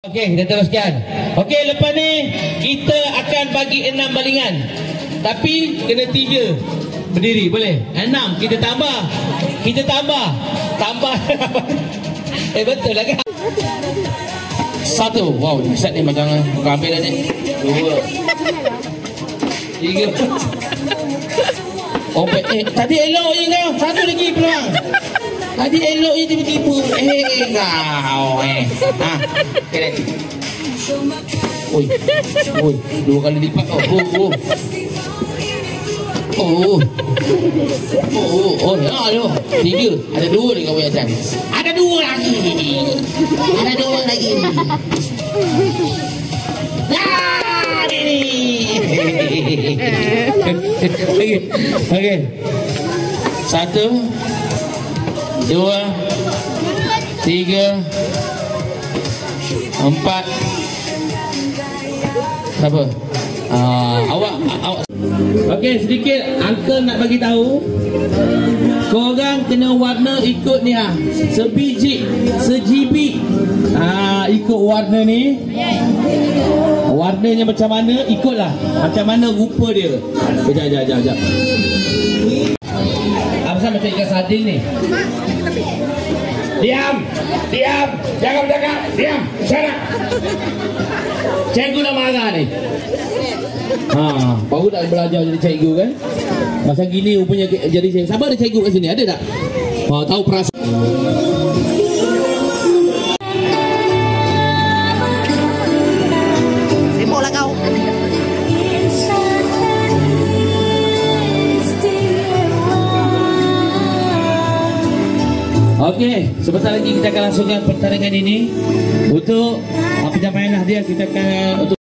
Okey, kita teruskan. Okey, lepas ni kita akan bagi 6 balingan. Tapi kena 3 berdiri, boleh? 6 kita tambah. Kita tambah. Betul lah kan? 1. Wow, besar ni macam ambil dah ni. 2 3. Oh, tadi elok je kau. 1 lagi peluang. Tadi elok je tiba-tiba. Kau kena. Oi. 2 kali lipat. Oh, 3. Ada 2 lagi kau punya macam. Ada 2 lagi. Okey. 1 2 3 4. Siapa? Awak. Okey, sedikit uncle nak bagi tahu. Korang kena warna ikut ni sebiji, sejibi. Ikut warna ni. Warnanya macam mana, ikutlah. Macam mana rupa dia. Sekejap. Apa macam ikan sardin ni? Diam. Jangan bercakap. Diam. Sana. Cikgu nak marah ni. Baru tak belajar jadi cikgu kan? Masa gini rupanya jadi cikgu. Siapa ada cikgu kat sini? Ada tak? Tahu perasaan. Sibuklah kau. Okey, sebentar lagi kita akan langsungkan pertandingan ini. Untuk pencapaian hadiah kita akan